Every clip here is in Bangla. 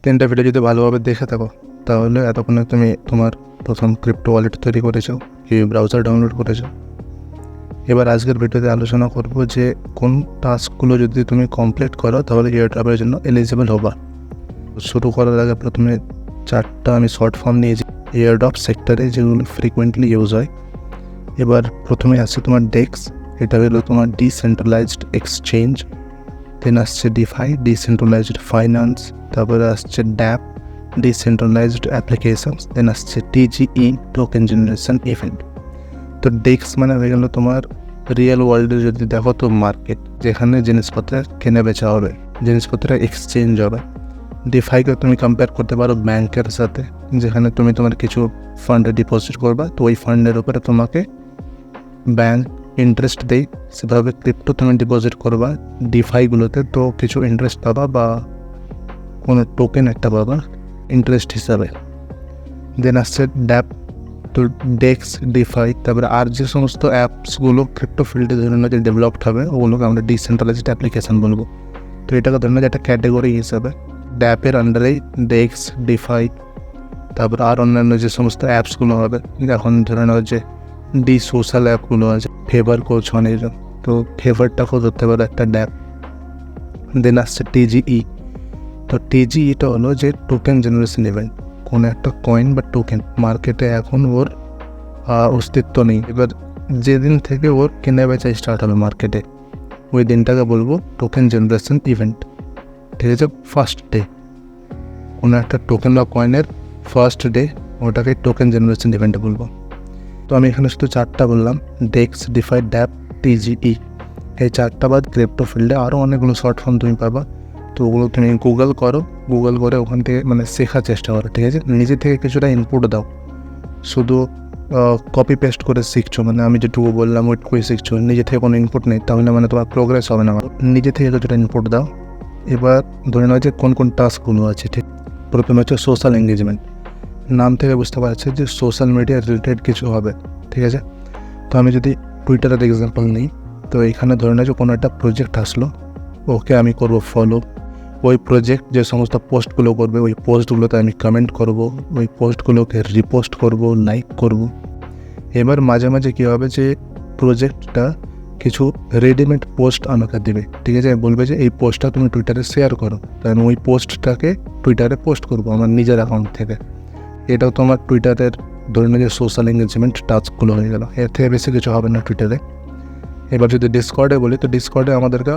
3টা ভিডিও যদি ভালোভাবে দেখে থাকো তাহলে এতক্ষণে তুমি তোমার প্রথম ক্রিপ্টো ওয়ালেট তৈরি করেছো, কি ব্রাউজার ডাউনলোড করেছো। এবার আজকের ভিডিওতে আলোচনা করব যে কোন টাস্কগুলো যদি তুমি কমপ্লিট করো তাহলে এয়ারড্রপের জন্য এলিজিবল হবা। শুরু করার আগে প্রথমে 4টা আমি শর্ট ফর্ম নিয়েছি এয়ারড্রপ সেক্টরে যেগুলো ফ্রিকুয়েন্টলি ইউজ হয়। এবার প্রথমে আসছে তোমার ডেক্স, এটা হলো তোমার ডিসেন্ট্রালাইজড এক্সচেঞ্জ। দেন আসছে ডিফাই, ডিসেন্ট্রালাইজড ফাইন্যান্স। তারপরে আসছে ড্যাপ, ডিসেন্ট্রালাইজড অ্যাপ্লিকেশনস। দেন আসছে টিজিই, টোকেন জেনারেশন ইভেন্ট। তো ডেক্স মানে হয়ে গেল তোমার রিয়েল ওয়ার্ল্ডে যদি দেখো তো মার্কেট, যেখানে জিনিসপত্রের কেনা বেচা হবে, জিনিসপত্রের এক্সচেঞ্জ হবে। ডিফাইকে তুমি কম্পেয়ার করতে পারো ব্যাংকের সাথে, যেখানে তুমি তোমার কিছু ফান্ডে ডিপোজিট করবা, তো ওই ফান্ডের উপরে তোমাকে ব্যাংক ইন্টারেস্ট দেয়। সেভাবে ক্রিপ্টো তুমি ডিপোজিট করবা ডিফাইগুলোতে, তো কিছু ইন্টারেস্ট পাবা বা কোনো টোকেন একটা পাবা ইন্টারেস্ট হিসাবে। দেন আসছে ড্যাপ, তো ডেক্স, ডিফাই, তারপরে আর যে সমস্ত অ্যাপসগুলো ক্রিপ্টো ফিল্ডে ধরে যে ডেভেলপড হবে ওগুলোকে আমরা ডিসেন্ট্রালাইজড অ্যাপ্লিকেশান বলবো। তো এটাকে ধরে নেওয়া একটা ক্যাটেগরি হিসাবে ড্যাপের আন্ডারেই ডেক্স, ডিফাই, তারপর আর অন্যান্য যে সমস্ত অ্যাপসগুলো হবে, এখন ধরে নেওয়া যে সোশ্যাল অ্যাপগুলো আছে, ফেভার কোচ অনেকজন, তো ফেভারটাকেও ধরতে পারে একটা ড্যাপ। দেন আসছে টিজিই, তো টিজিইটা হলো যে টোকেন জেনারেশন ইভেন্ট। কোনো একটা কয়েন বা টোকেন মার্কেটে এখন ওর অস্তিত্ব নেই, এবার যেদিন থেকে ওর কেনা বেচা স্টার্ট হবে মার্কেটে ওই দিনটাকে বলবো টোকেন জেনারেশন ইভেন্ট। ঠিক আছে, ফার্স্ট ডে কোনো একটা টোকেন বা কয়েনের ফার্স্ট ডে, ওটাকে টোকেন জেনারেশন ইভেন্টে বলবো। তো আমি এখানে শুধু 4টা বললাম, ডেক্স, ডিফাই, ড্যাপ, টিজিই। এই 4টা বাদ ক্রিপ্টো ফিল্ডে আরও অনেকগুলো শর্ট ফর্ম তুমি পাবা, তো ওগুলো তুমি গুগল করো, গুগল করে ওখান থেকে মানে শেখার চেষ্টা করো। ঠিক আছে, নিজে থেকে কিছুটা ইনপুট দাও, শুধু কপি পেস্ট করে শিখছো, মানে আমি যেটুকু বললাম ওইটুকুই শিখছো, নিজে থেকে কোনো ইনপুট নেই, তাহলে মানে তোমার প্রোগ্রেস হবে না। নিজে থেকে কিছুটা ইনপুট দাও। এবার ধরে নেওয়া যে কোন কোন টাস্কগুলো আছে। ঠিক, প্রথমে হচ্ছে সোশ্যাল এঙ্গেজমেন্ট। নাম থেকে বুঝতে পারছে যে সোশ্যাল মিডিয়া রিলেটেড কিছু হবে। ঠিক আছে, তো আমি যদি টুইটারের এক্সাম্পল নিই, তো এখানে ধরে নেওয়া যে কোনো একটা প্রজেক্ট আসলো, ওকে আমি করব ফলো। ওই প্রজেক্ট যে সমস্ত পোস্টগুলো করবে ওই পোস্টগুলোতে আমি কমেন্ট করব, ওই পোস্টগুলোকে রিপোস্ট করব, লাইক করব। এবার মাঝে মাঝে কী হবে যে প্রজেক্টটা কিছু রেডিমেড পোস্ট আমাকে দেবে। ঠিক আছে, বলবে যে এই পোস্টটা তুমি টুইটারে শেয়ার করো, তাই আমি ওই পোস্টটাকে টুইটারে পোস্ট করব আমার নিজের অ্যাকাউন্ট থেকে। এটাও তোমার টুইটারের ধরে নিয়ে যে সোশ্যাল এঙ্গেজমেন্ট টাস্কগুলো হয়ে গেল, এর থেকে বেশি কিছু হবে না টুইটারে। এবার যদি ডিসকর্ডে বলি, তো ডিসকর্ডে আমাদেরকে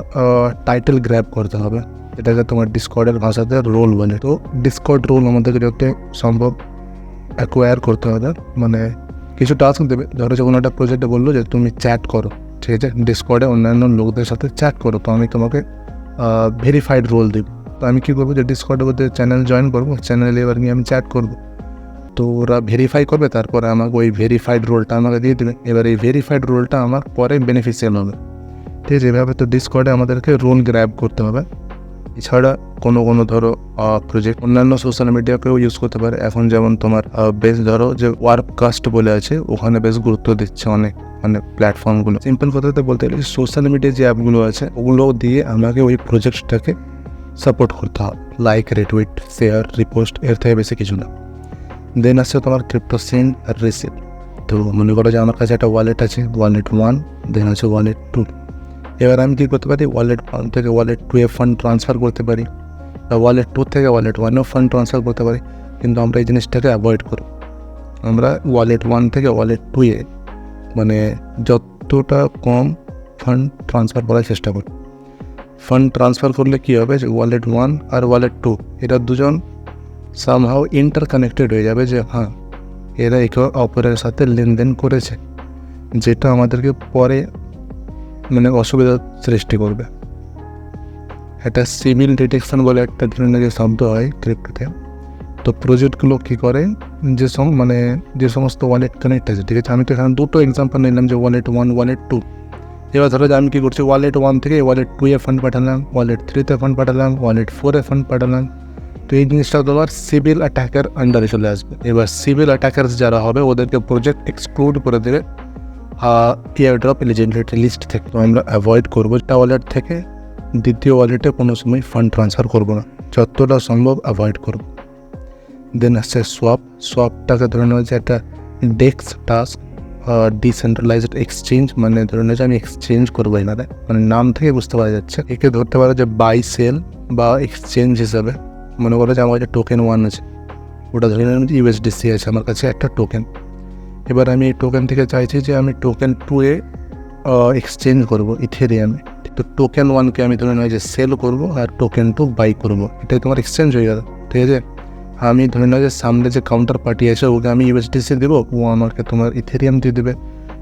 টাইটেল গ্র্যাব করতে হবে, এটাকে তোমার ডিসকর্ডের ভাষাতে রোল বলে। তো ডিসকর্ড রোল আমাদেরকে যত সম্ভব অ্যাকোয়ার করতে হবে। মানে কিছু টাস্ক দেবে, ধরো যে কোনো একটা প্রজেক্টে বললো যে তুমি চ্যাট করো, ঠিক আছে, ডিসকর্ডে অন্যান্য লোকদের সাথে চ্যাট করো, তো আমি তোমাকে ভেরিফাইড রোল দেব। তো আমি কী করবো যে ডিসকর্ডের মধ্যে চ্যানেল জয়েন করবো, চ্যানেলে এবার গিয়ে আমি চ্যাট করবো, তো ওরা ভেরিফাই করবে, তারপরে আমাকে ওই ভেরিফাইড রোলটা আমাকে দিয়ে দেবে। এবার এই ভেরিফাইড রোলটা আমার পরে বেনিফিশিয়াল হবে। ঠিক আছে, এভাবে তো ডিসকর্ডে আমাদেরকে রোল গ্র্যাব করতে হবে। এছাড়া কোনো ধরো প্রজেক্ট অন্যান্য সোশ্যাল মিডিয়াকেও ইউজ করতে পারে। এখন যেমন তোমার বেশ ধরো যে ওয়ার্ককাস্ট বলে আছে, ওখানে বেশ গুরুত্ব দিচ্ছে অনেক মানে প্ল্যাটফর্মগুলো। সিম্পল কথাতে বলতে গেলে সোশ্যাল মিডিয়া যে অ্যাপগুলো আছে ওগুলো দিয়ে আমাকে ওই প্রজেক্টটাকে সাপোর্ট করতে হবে, লাইক, রিটুইট, শেয়ার, রিপোস্ট, এর থেকে বেশি কিছু না। দেন আসছে তোমার ক্রিপ্টো সেন্ড আর রিসিভ। তো মনে করো যে আমার কাছে একটা ওয়ালেট আছে, ওয়ালেট 1, দেন আছে ওয়ালেট 2। এবার আমি কী করতে পারি, ওয়ালেট 1 থেকে ওয়ালেট 2-এ ফান্ড ট্রান্সফার করতে পারি, বা ওয়ালেট 2 থেকে ওয়ালেট 1-এও ফান্ড ট্রান্সফার করতে পারি। কিন্তু আমরা এই জিনিসটাকে অ্যাভয়েড করব, আমরা ওয়ালেট 1 থেকে ওয়ালেট 2-এ মানে যতটা কম ফান্ড ট্রান্সফার করার চেষ্টা করি। ফান্ড ট্রান্সফার করলে কী হবে যে ওয়ালেট 1 আর ওয়ালেট 2 এটা দুজন সামহাও ইন্টারকানেক্টেড হয়ে যাবে, যে হ্যাঁ এরা একে অপরের সাথে লেনদেন করেছে, যেটা আমাদেরকে পরে মানে অসুবিধার সৃষ্টি করবে। এটা সিভিল ডিটেকশন বলে একটা ধরনের যে শব্দ হয় ক্রিপ্টোতে। তো প্রজেক্টগুলো কী করে, যে সমস্ত ওয়ালেট কানেক্ট আছে, ঠিক আছে, আমি তো এখানে দুটো এক্সাম্পল নিলাম যে ওয়ালেট 1, ওয়ালেট 2। এবার ধরো যে আমি কী করছি, ওয়ালেট 1 থেকে ওয়ালেট 2-এ ফান্ড পাঠালাম, ওয়ালেট 3-তে ফান্ড পাঠালাম, ওয়ালেট 4-এ ফান্ড পাঠালাম। তো এই জিনিসটা তোমার সিভিল অ্যাটাকের আন্ডারে চলে আসবে। এবার সিভিল অ্যাটাকার্স যারা হবে ওদেরকে প্রজেক্ট এক্সক্লুড করে দেবে এয়ারড্রপ এলিজিবিলিটি লিস্ট থেকে। তো আমরা অ্যাভয়েড করবো একটা ওয়ালেট থেকে দ্বিতীয় ওয়ালেটে কোনো সময় ফান্ড ট্রান্সফার করবো না। যতটা সম্ভব অ্যাভয়েড করব। দেন আসছে সোয়াপটাকে ধরে নেওয়া যে একটা ডেক্স টাস্ক, ডিসেন্ট্রালাইজড এক্সচেঞ্জ, মানে ধরে নেওয়া যে আমি এক্সচেঞ্জ করবো এনারে, মানে নাম থেকে বুঝতে পারা যাচ্ছে। একে ধরতে পারো যে বাই সেল বা এক্সচেঞ্জ হিসাবে। মনে করো যে আমার কাছে টোকেন 1 আছে, ওটা ধরে নিলাম যে ইউএসডিসি আছে আমার কাছে একটা টোকেন। এবার আমি এই টোকেন থেকে চাইছি যে আমি টোকেন 2 এ এক্সচেঞ্জ করবো ইথেরিয়ামে। তো টোকেন 1কে আমি ধরে নেওয়া যে সেল করবো আর টোকেন 2 বাই করবো, এটাই তোমার এক্সচেঞ্জ হয়ে গেল। ঠিক আছে, আমি ধরে নেওয়া যে সামনে যে কাউন্টার পার্টি আছে ওকে আমি ইউএসডিসি দেবো, ও আমাকে তোমার ইথেরিয়াম দিয়ে দেবে।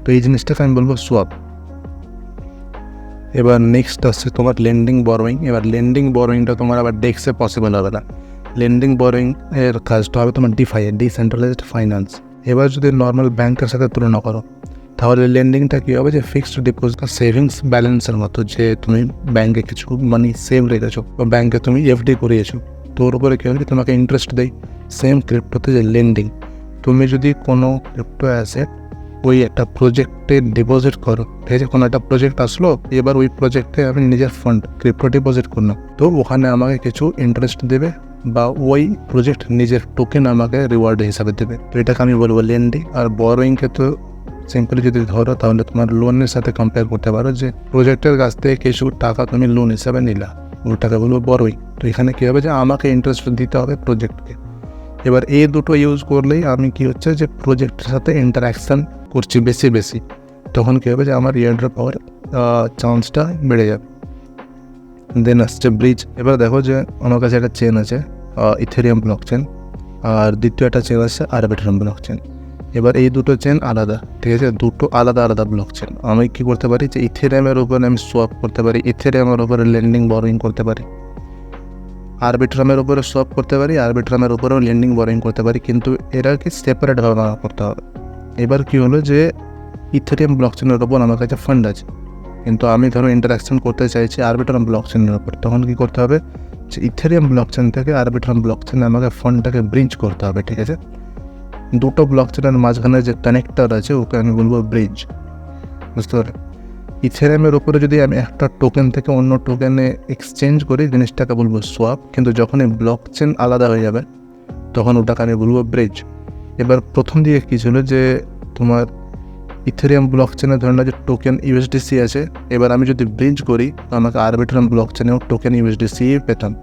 তো এই জিনিসটাকে আমি বলবো সোয়াপ। এবার নেক্সট আসছে তোমার লেন্ডিং বরোয়িং। এবার লেন্ডিং বরোয়িংটা তোমার আবার ডেক্সে পসিবল হবে না। লেন্ডিং বরোয়িং এর কাজটা হবে তোমার ডিফাই, ডিসেন্ট্রালাইজড ফাইন্যান্স। এবার যদি নর্মাল ব্যাংকের সাথে তুলনা করো, তাহলে লেন্ডিংটা কী হবে যে ফিক্সড ডিপোজিট সেভিংস ব্যালেন্সের মতো, যে তুমি ব্যাংকে কিছু মানি সেভ রেখেছো বা ব্যাংকে তুমি এফডি করিয়েছো, তো ওর উপরে কী হবে তোমাকে ইন্টারেস্ট দেয়। সেম ক্রিপ্টোতে যে লেন্ডিং, তুমি যদি কোনো ক্রিপ্টো অ্যাসেট ওই একটা প্রজেক্টে ডিপোজিট করো, ঠিক আছে, কোনো একটা প্রজেক্ট আসলো, এবার ওই প্রজেক্টে আমি নিজের ফান্ড ক্রিপ্টো ডিপোজিট করলাম, তো ওখানে আমাকে কিছু ইন্টারেস্ট দেবে বা ওই প্রজেক্ট নিজের টোকেন আমাকে রিওয়ার্ড হিসাবে দেবে। তো এটাকে আমি বলবো লেন্ডিং। আর বরোয়িংকে তো সিম্পলি যদি ধরো তাহলে তোমার লোনের সাথে কম্পেয়ার করতে পারো, যে প্রজেক্টের কাছ থেকে কিছু টাকা তুমি লোন হিসাবে নিলা, ওটাকে বলবো বরোয়িং। তো এখানে কী হবে যে আমাকে ইন্টারেস্ট দিতে হবে প্রজেক্টকে। এবার এই দুটো ইউজ করলেই আমি কি হচ্ছে যে প্রজেক্টের সাথে ইন্টারাকশান করছি বেশি, তখন কী হবে যে আমার এয়ারড্রপ পাওয়ার চান্সটা বেড়ে যাবে। দেন আসছে ব্রিজ। এবার দেখো যে আমার কাছে একটা চেন আছে ইথেরিয়াম ব্লক চেন, আর দ্বিতীয় একটা চেন আছে আরবিট্রাম ব্লক চেন। এবার এই দুটো চেন আলাদা, ঠিক আছে, দুটো আলাদা ব্লক চেন। আমি কী করতে পারি যে ইথেরিয়ামের উপরে আমি সোয়াপ করতে পারি, ইথেরিয়ামের উপরে লেন্ডিং বরোয়িং করতে পারি, আরবিট্রামের উপরে সোয়াপ করতে পারি, আরবিট্রামের উপরেও লেন্ডিং বরোয়িং করতে পারি, কিন্তু এরা কি সেপারেটভাবে করতে হবে। এবার কি হলো যে ইথেরিয়াম ব্লক চেনের উপর আমার কাছে ফান্ড আছে, কিন্তু আমি ধরো ইন্টারাকশন করতে চাইছি আরবিট্রাম ব্লক চেনের উপর, তখন কী করতে হবে যে ইথেরিয়াম ব্লক চেন থেকে আরবিট্রাম ব্লক চেনে আমাকে ফান্ডটাকে ব্রিজ করতে হবে। ঠিক আছে, দুটো ব্লক চেনের মাঝখানে যে কানেক্টর আছে ওকে আমি বলবো ব্রিজ, বুঝতে পারো। ইথেরিয়ামের উপরে যদি আমি একটা টোকেন থেকে অন্য টোকেনে এক্সচেঞ্জ করি, জিনিসটাকে বলবো সোয়াপ, কিন্তু যখন এই ব্লক চেন আলাদা হয়ে যাবে তখন ওটাকে আমি বলবো ব্রিজ। এবার প্রথম দিকে কী ছিল যে তোমার ইথেরিয়াম ব্লক চেনে ধরে না যে টোকেন ইউএসডিসি আছে, এবার আমি যদি ব্রিজ করি তো আমাকে আরবিট্রাম ব্লক চেনেও টোকেন ইউএসডিসি পেতাম,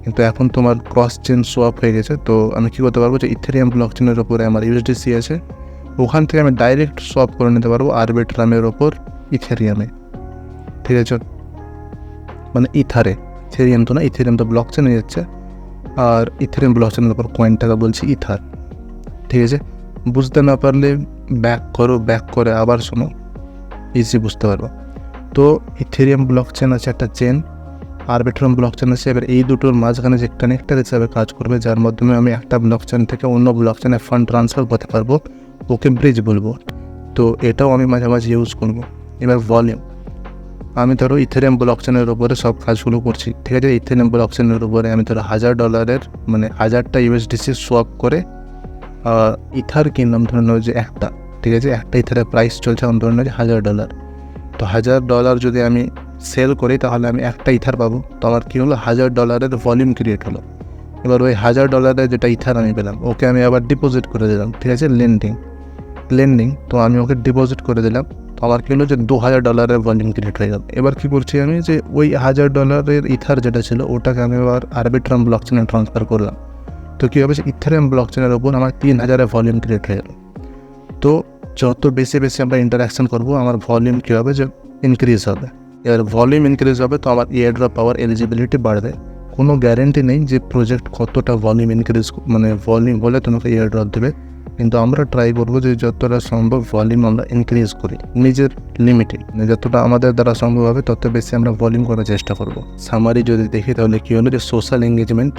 কিন্তু এখন তোমার ক্রস চেন সোয়াপ হয়ে গেছে। তো আমি কী করতে পারবো যে ইথেরিয়াম ব্লক চেনের ওপরে আমার ইউএসডিসি আছে, ওখান থেকে আমি ডাইরেক্ট সোয়াপ করে নিতে পারবো আরবিট্রামের ওপর ইথেরিয়ামে। ঠিক আছে, মানে ইথারে, ইথেরিয়াম তো না, ইথেরিয়াম তো ব্লক চেনে যাচ্ছে, আর ইথেরিয়াম ব্লক চেনের ওপর কয়েনটাকে বলছি ইথার। ঠিক আছে, বুঝতে না পারলে ব্যাক করে আবার শোনো, ইজি বুঝতে পারবো। তো ইথেরিয়াম ব্লক চেন আছে একটা চেন, আরবিট্রাম ব্লক চেন আছে। এবার এই দুটোর মাঝখানে যে কানেক্টর হিসাবে কাজ করবে, যার মাধ্যমে আমি একটা ব্লক চেন থেকে অন্য ব্লক চেনে ফান্ড ট্রান্সফার করতে পারবো, ওকে ব্রিজ বলবো। তো এটাও আমি মাঝে মাঝে ইউজ করবো। এবার ভলিউম, আমি ধরো ইথেরিয়াম ব্লক চেনের উপরে সব কাজগুলো করছি, ঠিক আছে, ইথেরিয়াম ব্লক চেনের উপরে আমি ধরো $1000 মানে 1000টা ইউএসডিসি সোয়াপ করে ইথার কিনলাম, ধরে নাও যে একটা, ঠিক আছে, একটা ইথারের প্রাইস চলছে এখন ধরে নাও যে $1000। তো $1000 যদি আমি সেল করি তাহলে আমি একটা ইথার পাবো। তো আমার কী হলো, $1000 ভলিউম ক্রিয়েট হলো। এবার ওই $1000 যেটা ইথার আমি পেলাম ওকে আমি আবার ডিপোজিট করে দিলাম, ঠিক আছে, লেন্ডিং। তো আমি ওকে ডিপোজিট করে দিলাম, তো আমার কী হলো যে $2000 ভলিউম ক্রিয়েট হয়ে গেল। এবার কী করছি আমি যে ওই $1000 ইথার যেটা ছিল ওটাকে আমি আবার আরবিট্রাম ব্লক চেনে ট্রান্সফার করলাম। তো কী হবে, ইথেরিয়াম ব্লক চেনের ওপর আমার 3000 ভলিউম ক্রিয়েট হয়ে গেল। তো যত বেশি আমরা ইন্টারাকশান করবো আমার ভলিউম কী হবে যে ইনক্রিজ হবে। এবার ভলিউম ইনক্রিজ হবে তো আমার এয়ারড্রপ পাওয়ার এলিজিবিলিটি বাড়বে। কোনো গ্যারেন্টি নেই যে প্রজেক্ট কতটা ভলিউম ইনক্রিজ, মানে ভলিউম হলে তোমাকে এয়ারড্রপ দেবে, কিন্তু আমরা ট্রাই করবো যে যতটা সম্ভব ভলিউম আমরা ইনক্রিজ করি নিজের লিমিটে, মানে যতটা আমাদের দ্বারা সম্ভব হবে তত বেশি আমরা ভলিউম করার চেষ্টা করবো। সামারি যদি দেখি তাহলে কী হলো যে সোশ্যাল এঙ্গেজমেন্ট,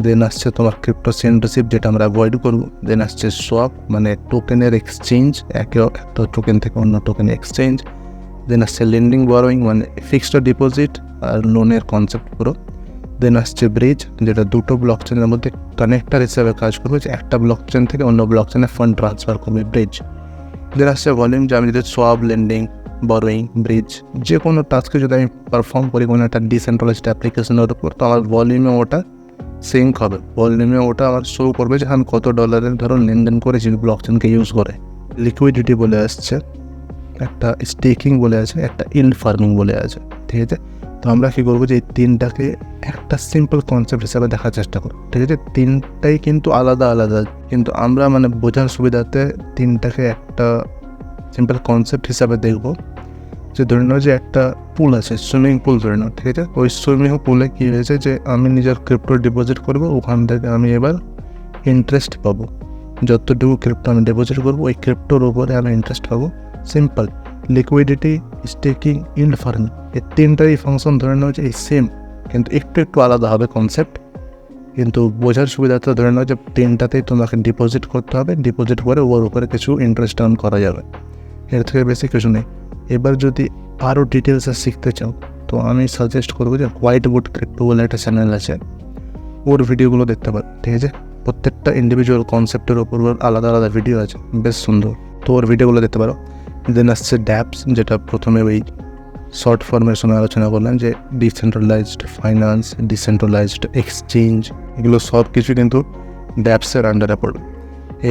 দেন আসছে তোমার ক্রিপ্টো সেন্টারশিপ যেটা আমরা অ্যাভয়েড করবো, দেন আসছে সোয়াপ মানে টোকেনের এক্সচেঞ্জ, একটা টোকেন থেকে অন্য টোকেনে এক্সচেঞ্জ, দেন আসছে লেন্ডিং বরোয়িং মানে ফিক্সড ডিপোজিট আর লোনের কনসেপ্ট পুরো, দেন আসছে ব্রিজ যেটা দুটো ব্লক চেনের মধ্যে কানেক্টার হিসেবে কাজ করবে, যে একটা ব্লক চেন থেকে অন্য ব্লক চেনে ফান্ড ট্রান্সফার করবে ব্রিজ, দেন আসছে ভলিউম যে আমি যদি সোয়াপ লেন্ডিং বরোয়িং, ব্রিজ, যে কোনো টাস্কে যদি আমি পারফর্ম করি কোনো একটা ডিসেন্ট্রালাইজড অ্যাপ্লিকেশনের উপর, তো আমার ভলিউমে ওটা সিঙ্ক হবে, ভলিউমে ওটা আমার শো করবে যে আমি কত ডলারের ধরো লেনদেন করেছি ব্লকচেনকে ইউজ করে। লিকুইডিটি বলে আসছে, একটা স্টেকিং বলে আছে, একটা ইল্ড ফার্মিং বলে আছে, ঠিক আছে। তো আমরা কী করবো যে এই তিনটাকে একটা সিম্পল কনসেপ্ট হিসাবে দেখার চেষ্টা করব, ঠিক আছে। তিনটাই কিন্তু আলাদা আলাদা, কিন্তু আমরা মানে বোঝার সুবিধাতে তিনটাকে একটা সিম্পল কনসেপ্ট হিসাবে দেখব। যে ধরে নাও যে একটা পুল আছে, সুইমিং পুল ধরে নাও, ঠিক আছে। ওই সুইমিং পুলে কী হয়েছে যে আমি নিজের ক্রিপ্টো ডিপোজিট করবো, ওখান থেকে আমি এবার ইন্টারেস্ট পাবো। যতটুকু ক্রিপ্টো আমি ডিপোজিট করবো ওই ক্রিপ্টোর উপরে আমি ইন্টারেস্ট পাবো। Simple liquidity, staking, yield farming, এই তিনটারই ফাংশন ধরে নেওয়া যে এই সেম, কিন্তু একটু একটু আলাদা হবে কনসেপ্ট। কিন্তু বোঝার সুবিধাটা ধরে নেওয়া যে তিনটাতেই তোমাকে ডিপোজিট করতে হবে, ডিপোজিট করে ওর উপরে কিছু ইন্টারেস্ট আর্ন করা যাবে, এর থেকে বেশি কিছু নেই। এবার যদি আরও ডিটেলসে শিখতে চাও তো আমি সাজেস্ট করবো যে হোয়াইট বোর্ড ক্রিপ্টো বলে একটা চ্যানেল আছে, ওর ভিডিওগুলো দেখতে পারো, ঠিক আছে। প্রত্যেকটা ইন্ডিভিজুয়াল কনসেপ্টের ওপর আলাদা আলাদা ভিডিও আছে, বেশ সুন্দর, তো ওর ভিডিওগুলো দেখতে পারো। দেন আসছে ড্যাপস, যেটা প্রথমে ওই শর্ট ফর্মের সময় আলোচনা করলাম, যে ডিসেন্ট্রালাইজড ফাইন্যান্স, ডিসেন্ট্রালাইজড এক্সচেঞ্জ, এগুলো সব কিছু কিন্তু ড্যাপসের আন্ডারে পড়বে।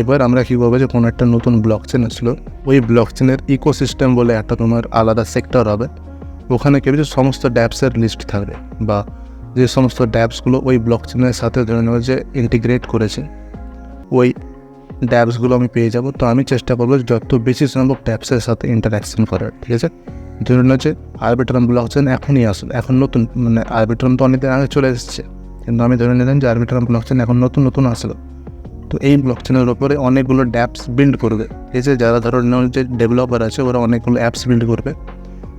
এবার আমরা কী করবো যে কোনো একটা নতুন ব্লকচেন আসলো, ওই ব্লকচেনের ইকোসিস্টেম বলে একটা তোমার আলাদা সেক্টর হবে, ওখানে কেউ যে সমস্ত ড্যাপসের লিস্ট থাকবে, বা যে সমস্ত ড্যাপসগুলো ওই ব্লকচেনের সাথে ধরে নেওয়া যে ইন্টিগ্রেট করেছে, ওই ড্যাপসগুলো আমি পেয়ে যাব। তো আমি চেষ্টা করবো যত বেশি সম্ভব ড্যাপসের সাথে ইন্টারাকশন করার, ঠিক আছে। ধরে নেওয়া যে আরবিট্রাম ব্লকচেন এখনই আসলো, এখন নতুন, মানে আরবিট্রাম তো অনেকদিন আগে চলে এসেছে, কিন্তু আমি ধরে নিলাম যে আরবিট্রাম ব্লকচেন এখন নতুন আসলো। তো এই ব্লকচেনের ওপরে অনেকগুলো ড্যাপস বিল্ড করবে, ঠিক আছে। যারা ধরো যে ডেভেলপার আছে ওরা অনেকগুলো অ্যাপস বিল্ড করবে।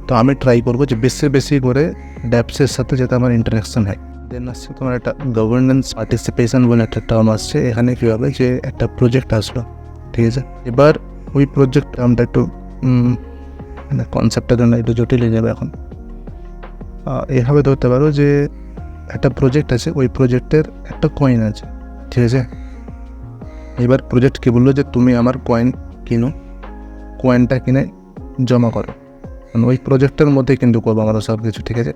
তো আমি ট্রাই করবো যে বেশি করে ড্যাপসের সাথে যাতে আমার ইন্টারাকশন হয়। দেন আসছে তোমার একটা গভর্নেন্স পার্টিসিপেশন বলে একটা টার্ম আসছে। এখানে কী হবে যে একটা প্রজেক্ট আসলো, ঠিক আছে। এবার ওই প্রজেক্ট আমরা একটু মানে কনসেপ্টটার জন্য একটু জটিল হয়ে যাবে এখন। এভাবে ধরতে পারো যে একটা প্রজেক্ট আছে, ওই প্রজেক্টের একটা কয়েন আছে, ঠিক আছে। এবার প্রজেক্ট কী বললো যে তুমি আমার কয়েন কিনো, কয়েনটা কিনে জমা করো, মানে ওই প্রজেক্টের মধ্যে কিন্তু করবো আমরা সব কিছু, ঠিক আছে।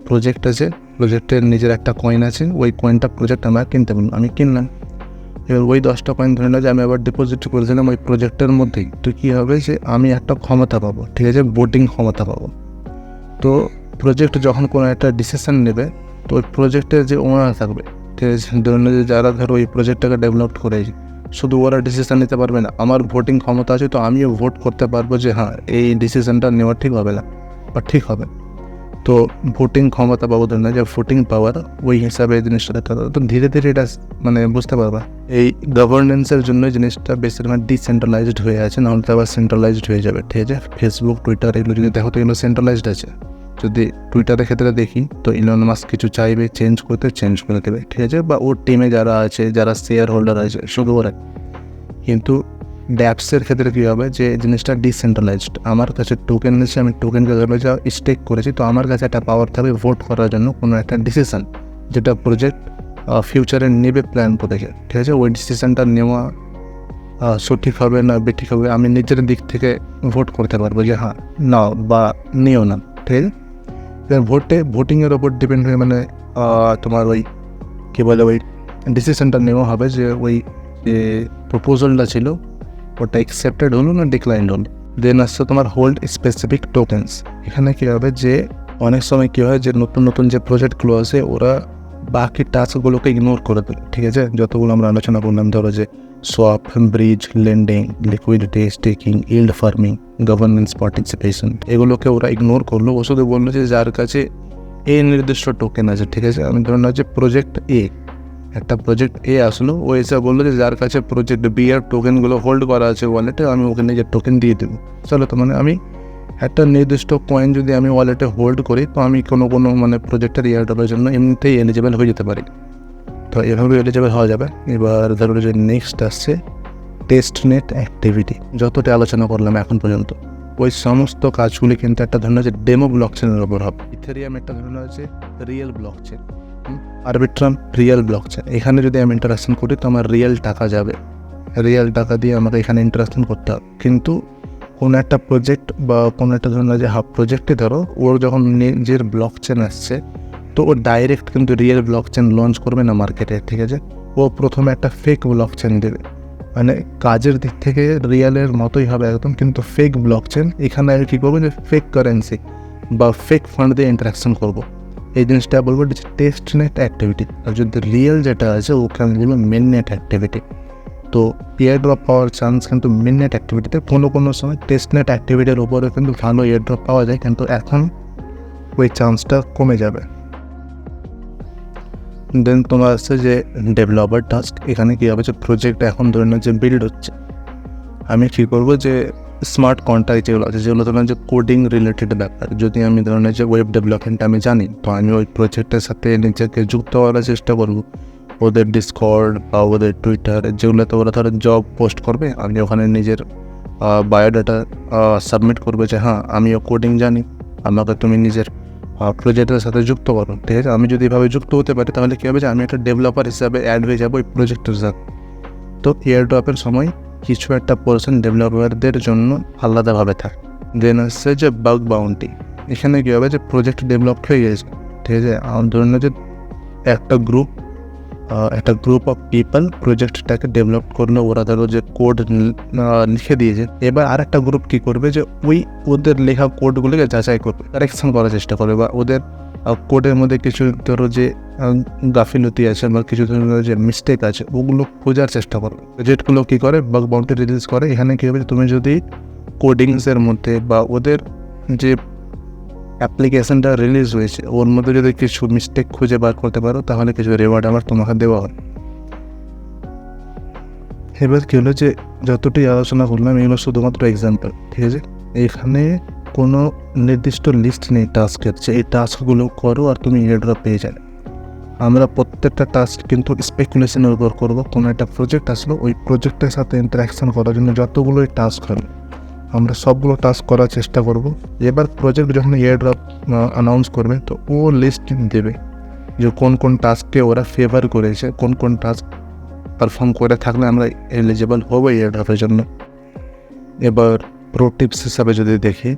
প্রজেক্ট আছে, প্রজেক্টের নিজের একটা কয়েন আছে, ওই কয়েনটা প্রজেক্ট আমার কিনতে বললো, আমি কিনলাম। এবার ওই 10টা কয়েন ধরে নাও যে আমি আবার ডিপোজিট করেছিলাম ওই প্রজেক্টের মধ্যেই। তো কী হবে যে আমি একটা ক্ষমতা পাবো, ঠিক আছে, ভোটিং ক্ষমতা পাবো। তো প্রজেক্ট যখন কোনো একটা ডিসিশন নেবে, তো ওই প্রজেক্টের যে ওনার থাকবে, ঠিক আছে, ধরে নাও যে যারা ধরো ওই প্রজেক্টটাকে ডেভেলপ করেছে, শুধু ওরা ডিসিশন নিতে পারবে না, আমার ভোটিং ক্ষমতা আছে, তো আমিও ভোট করতে পারবো যে হ্যাঁ এই ডিসিশনটা নেওয়া ঠিক হবে না বা ঠিক হবে। তো ভোটিং ক্ষমতা পাবো, ধরে না যে ভোটিং পাওয়ার, ওই হিসাবে জিনিসটা দেখা যাবে। তো ধীরে ধীরে এটা মানে বুঝতে পারবা এই গভর্নেন্সের জন্য জিনিসটা বেশিরভাগ ডিসেন্ট্রালাইজড হয়ে আছে, নাহলে তো আবার সেন্ট্রালাইজড হয়ে যাবে, ঠিক আছে। ফেসবুক, টুইটার এগুলো যদি দেখো তো এগুলো সেন্ট্রালাইজড আছে। যদি টুইটারের ক্ষেত্রে দেখি তো ইলন মাস্ক কিছু চাইবে চেঞ্জ করে দেবে, ঠিক আছে, বা ওর টিমে যারা আছে, যারা শেয়ার হোল্ডার আছে, শুধু ওরা। কিন্তু ড্যাপসের ক্ষেত্রে কী হবে যে জিনিসটা ডিসেন্ট্রালাইজড, আমার কাছে টোকেন এসে আমি টোকেনকে ধরে যা স্টেক করেছি, তো আমার কাছে একটা পাওয়ার থাকবে ভোট করার জন্য কোনো একটা ডিসিশন, যেটা প্রজেক্ট ফিউচারে নেবে প্ল্যান করে, ঠিক আছে। ওই ডিসিশনটা নেওয়া সঠিক হবে না বেঠিক হবে, আমি নিজের দিক থেকে ভোট করতে পারবো যে হ্যাঁ নাও বা নিও না, ঠিক আছে। এবার ভোটিংয়ের ওপর ডিপেন্ড হয়ে মানে তোমার ওই কী বলে ওই ডিসিশনটা নেওয়া হবে যে ওই যে প্রপোজালটা ছিল ওটা অ্যাকসেপ্টেড হলো না ডিক্লাইন্ড হলো। দেন আসছে তোমার হোল্ড স্পেসিফিক টোকেন্স। এখানে কী হবে যে অনেক সময় কী হয় যে নতুন যে প্রজেক্টগুলো আছে ওরা বাকি টাস্কগুলোকে ইগনোর করে দেবে, ঠিক আছে। যতগুলো আমরা আলোচনা করলাম, ধরো যে swap, bridge, lending, liquidity, staking, yield farming, governance participation, এগুলোকে ওরা ইগনোর করলো। ও শুধু বললো যে যার কাছে এই নির্দিষ্ট টোকেন আছে, ঠিক আছে। আমি ধরে নেওয়া যে প্রজেক্ট এ, একটা প্রজেক্ট এ আসলো, ও এসে বললো যে যার কাছে প্রজেক্ট বি এর টোকেনগুলো হোল্ড করা আছে ওয়ালেটে, আমি ওকে নিজের টোকেন দিয়ে দেবো। চলো, তো মানে আমি একটা নির্দিষ্ট কয়েন যদি আমি ওয়ালেটে হোল্ড করি, তো আমি কোনো মানে প্রজেক্টের ইয়ারড্রপের জন্য এমনিতেই এলিজিবল হয়ে যেতে পারি। তো এভাবে এলিজিবল হওয়া যাবে। এবার ধরো যে নেক্সট আসছে টেস্টনেট অ্যাক্টিভিটি। যতটা আলোচনা করলাম এখন পর্যন্ত, ওই সমস্ত কাজগুলি কিন্তু একটা ধরনের যে ডেমো ব্লকচেনের ওপর হবে। ইথেরিয়াম একটা ধরনের হচ্ছে real blockchain, Arbitrum real blockchain. এখানে যদি আমি ইন্টারাকশন করি তো আমার রিয়েল টাকা যাবে, রিয়েল টাকা দিয়ে আমাকে এখানে ইন্টারাকশন করতে হবে। কিন্তু কোনো একটা প্রজেক্ট বা কোনো একটা ধরনের যে হাব প্রজেক্টে ধরো ওর যখন নিজের ব্লক চেন আসছে, তো ও ডাইরেক্ট কিন্তু রিয়েল ব্লক চেন লঞ্চ করবে না মার্কেটে, ঠিক আছে। ও প্রথমে একটা ফেক ব্লক চেন দেবে, মানে কাজের দিক থেকে রিয়েলের মতোই হবে একদম, কিন্তু ফেক ব্লক চেন। এখানে আমি কী করবো, যে ফেক কারেন্সি বা ফেক ফান্ড দিয়ে ইন্টারাকশন করবো। এই জিনিসটা বলবো টেস্ট নেট অ্যাক্টিভিটি। আর যদি রিয়েল যেটা আছে ওকে আমি বলবো মেন নেট অ্যাক্টিভিটি। তো এয়ার ড্রপ পাওয়ার চান্স কিন্তু মেন নেট অ্যাক্টিভিটিতে, কোনো সময় টেস্ট নেট অ্যাক্টিভিটির উপরে কিন্তু ভালো এয়ার ড্রপ পাওয়া যায়, কিন্তু এখন ওই চান্সটা কমে যাবে। দেন তোমার আসছে যে ডেভেলপার টাস্ক। এখানে কী হবে, যে প্রজেক্ট এখন ধরে না যে বিল্ড হচ্ছে, আমি কী করবো, যে স্মার্ট কন্ট্রাক্ট যেগুলো আছে, যেগুলো ধরুন যে কোডিং রিলেটেড ব্যাপার, যদি আমি ধরনের যে ওয়েব ডেভেলপমেন্ট আমি জানি, তো আমি ওই প্রজেক্টের সাথে নিজেকে যুক্ত করার চেষ্টা করবো। ওদের ডিসকর্ড বা ওদের টুইটার, যেগুলোতে ওরা ধরো জব পোস্ট করবে, আমি ওখানে নিজের বায়োডাটা সাবমিট করবে যে হ্যাঁ আমিও কোডিং জানি, আমাকে তুমি নিজের প্রজেক্টের সাথে যুক্ত করো, ঠিক আছে। আমি যদি এভাবে যুক্ত হতে পারি তাহলে কী হবে, যে আমি একটা ডেভেলপার হিসাবে অ্যাড হয়ে যাবো ওই প্রজেক্টের সাথে। তো এয়ার ড্রপের সময় কিছু একটা পোর্শন ডেভেলপারদের জন্য আলাদাভাবে থাকে। দেন আসছে যে বাগ বাউন্টি। এখানে কী হবে, যে প্রজেক্ট ডেভেলপ হয়ে গেছে, ঠিক আছে। ধরুন যে একটা গ্রুপ অফ পিপল প্রজেক্টটাকে ডেভেলপ করলো, ওরা ধরো যে কোড লিখে দিয়েছে। এবার আর একটা গ্রুপ কী করবে, যে ওদের লেখা কোডগুলোকে যাচাই করবে, কারেকশন করার চেষ্টা করবে, বা ওদের কোডের মধ্যে কিছু ধরো যে গাফিলতি আছে বা কিছু ধরনের যে মিস্টেক আছে ওগুলো খোঁজার চেষ্টা করবে। প্রজেক্টগুলো কী করে, বাগ বাউন্টি রিলিজ করে। এখানে কী হবে, তুমি যদি কোডিংসের মধ্যে বা ওদের যে অ্যাপ্লিকেশনটা রিলিজ হয়েছে ওর মধ্যে যদি কিছু মিস্টেক খুঁজে বার করতে পারো, তাহলে কিছু রিওয়ার্ড আবার তোমাকে দেওয়া হয়। এবার কী হলো, যে যতটি আলোচনা করলাম এগুলো শুধুমাত্র এক্সাম্পল, ঠিক আছে। এখানে কোনো নির্দিষ্ট লিস্ট নেই টাস্কের, যে এই টাস্কগুলো করো আর তুমি এয়ারড্রপ পেয়ে যাবে। আমরা প্রত্যেকটা টাস্ক কিন্তু স্পেকুলেশনের উপর করবো। কোনো একটা প্রজেক্ট আসলো, ওই প্রজেক্টের সাথে ইন্টারাকশান করার জন্য যতগুলোই টাস্ক হবে আমরা সবগুলো টাস্ক করার চেষ্টা করব। এবার প্রজেক্ট যখন এয়ারড্রপ অ্যানাউন্স করবে, তো ও লিস্ট দেবে যে কোন কোন টাস্ককে ওরা ফেভার করেছে, কোন কোন টাস্ক পারফর্ম করে থাকলে আমরা এলিজিবল হবো এয়ারড্রপের জন্য। এবার প্রো টিপস হিসাবে যদি দেখি,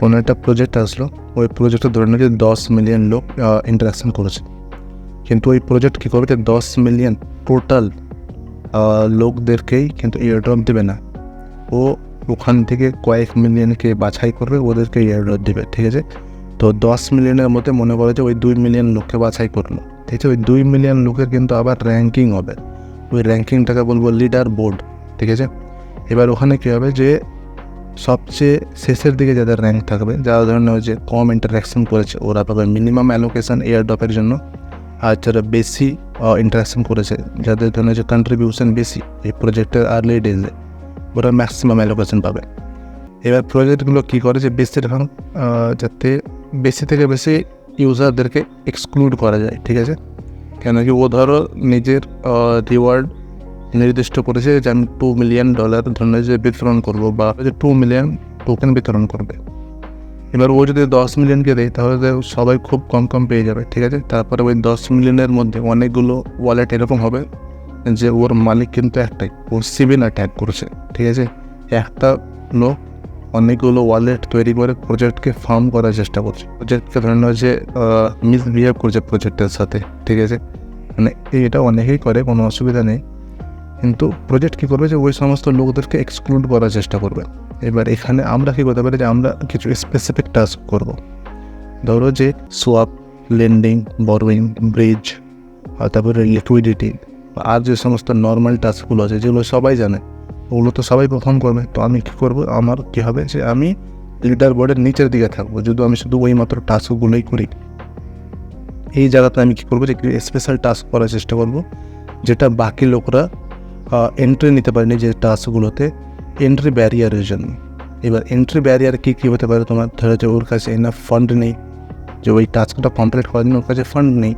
কোনো একটা প্রজেক্ট আসলো, ওই প্রজেক্টে ধরে নিয়ে 10 মিলিয়ন লোক ইন্টারাকশান করেছে, কিন্তু ওই প্রজেক্ট কী করবে, 10 মিলিয়ন টোটাল লোকদেরকেই কিন্তু এয়ারড্রপ দেবে না। ও ওখান থেকে কয়েক মিলিয়নকে বাছাই করবে, ওদেরকে এয়ারড্রপ দেবে, ঠিক আছে। তো 10 মিলিয়নের মধ্যে মনে করে যে ওই 2 মিলিয়ন লোককে বাছাই করলো, ঠিক আছে। ওই 2 মিলিয়ন লোকের কিন্তু আবার র্যাঙ্কিং হবে, ওই র্যাঙ্কিংটাকে বলবো লিডার বোর্ড, ঠিক আছে। এবার ওখানে কী হবে, যে সবচেয়ে শেষের দিকে যাদের র্যাঙ্ক থাকবে, যারা ধরনের যে কম ইন্টারাকশন করেছে ওরা পাবে মিনিমাম অ্যালোকেশন এয়ারড্রপের জন্য। আর যারা বেশি ইন্টারাকশন করেছে, যাদের ধরনের যে কন্ট্রিবিউশন বেশি এই প্রজেক্টের আর্লি ডেজে, ওরা ম্যাক্সিমাম অ্যালোকেশন পাবে। এবার প্রজেক্টগুলো কী করে, যে বেশিরভাগ যাতে বেশি থেকে বেশি ইউজারদেরকে এক্সক্লুড করা যায়, ঠিক আছে। কেন কি, ও ধরো নিজের রিওয়ার্ড নির্দিষ্ট করেছে যে আমি $2 মিলিয়ন ধরনের যে বিতরণ করবো, বা যে 2 মিলিয়ন টোকেন বিতরণ করবে। এবার ও যদি 10 মিলিয়নকে দেয় তাহলে সবাই খুব কম পেয়ে যাবে, ঠিক আছে। তারপরে ওই 10 মিলিয়নের মধ্যে অনেকগুলো ওয়ালেট এরকম হবে যে ওর মালিক কিন্তু একটাই, ও সিভিল অ্যাটাক করছে, ঠিক আছে। একটা লোক অনেকগুলো ওয়ালেট তৈরি করে প্রজেক্টকে ফার্ম করার চেষ্টা করছে, প্রজেক্টকে ধরে নেওয়া যে মিসবিহেভ করছে প্রজেক্টের সাথে, ঠিক আছে। মানে এটা অনেকেই করে, কোনো অসুবিধা নেই, কিন্তু প্রজেক্ট কী করবে, যে ওই সমস্ত লোকদেরকে এক্সক্লুড করার চেষ্টা করবে। এবার এখানে আমরা কী করতে পারি, যে আমরা কিছু স্পেসিফিক টাস্ক করব। ধরো যে সোয়াপ, লেন্ডিং, বরোয়িং, ব্রিজ, তারপরে লিকুইডিটি, আর যে সমস্ত নর্মাল টাস্কগুলো আছে যেগুলো সবাই জানে, ওগুলো তো সবাই পারফর্ম করবে। তো আমি কী করবো, আমার কী হবে, যে আমি লিডার বোর্ডের নিচের দিকে থাকবো যদি আমি শুধু ওই মাত্র টাস্কগুলোই করি। এই জায়গাতে আমি কী করবো, যে স্পেশাল টাস্ক করার চেষ্টা করব, যেটা বাকি লোকরা এন্ট্রি নিতে পারেনি যে টাস্কগুলোতে, এন্ট্রি ব্যারিয়ারের জন্য। এবার এন্ট্রি ব্যারিয়ার কী হতে পারে, তোমার ধরো যে ওর কাছে এনাফ ফান্ড নেই, যে ওই টাস্কটা কমপ্লিট করার জন্য ওর কাছে ফান্ড নেই,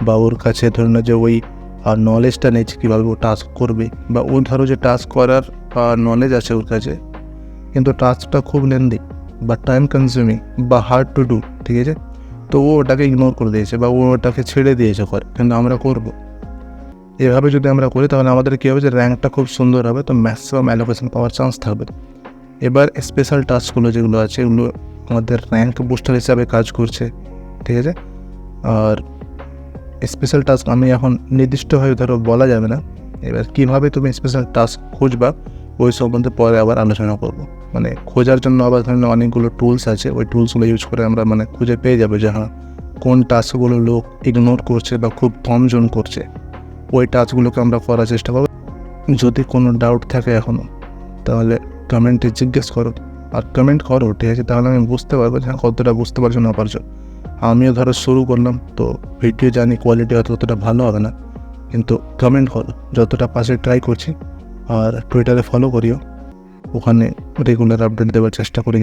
বা ওর কাছে ধরো না যে ওই নলেজটা নেই কীভাবে ও টাস্ক করবে, বা ও ধরো যে টাস্ক করার নলেজ আছে ওর কাছে, কিন্তু টাস্কটা খুব লেন্দি বা টাইম কনজিউমিং বা হার্ড টু ডু, ঠিক আছে। তো ও ওটাকে ইগনোর করে দিয়েছে বা ও ওটাকে ছেড়ে দিয়েছে করে, কিন্তু আমরা করবো। এভাবে যদি আমরা করি তাহলে আমাদের কী হবে যে র্যাঙ্কটা খুব সুন্দর হবে, তো ম্যাক্সিমাম অ্যালোকেশন পাওয়ার চান্স থাকবে। এবার স্পেশাল টাস্কগুলো যেগুলো আছে এগুলো আমাদের র্যাঙ্ক বুস্টার হিসাবে কাজ করছে, ঠিক আছে। আর স্পেশাল টাস্ক আমি এখন নির্দিষ্টভাবে ধরো বলা যাবে না। এবার কীভাবে তুমি স্পেশাল টাস্ক খুঁজবা ওই সম্বন্ধে পরে আবার আলোচনা করব। মানে খোঁজার জন্য আবার ধরনের অনেকগুলো টুলস আছে, ওই টুলসগুলো ইউজ করে আমরা মানে খুঁজে পেয়ে যাবো যে হ্যাঁ কোন টাস্কগুলো লোক ইগনোর করছে বা খুব কম জন করছে, ওই টাস্কগুলোকে আমরা করার চেষ্টা করব। যদি কোনো ডাউট থাকে এখনও তাহলে কমেন্টে জিজ্ঞেস করো, আর কমেন্ট করো, ঠিক আছে, তাহলে আমি বুঝতে পারবো যে কতটা বুঝতে পারছো না পারছো। আমিও ধরো শুরু করলাম, তো ভিডিও জানি কোয়ালিটি হয়তো ততটা ভালো হবে না, কিন্তু কমেন্ট করো, যতটা পাশে ট্রাই করছি। আর টুইটারে ফলো করিও, ওখানে রেগুলার আপডেট দেওয়ার চেষ্টা করি।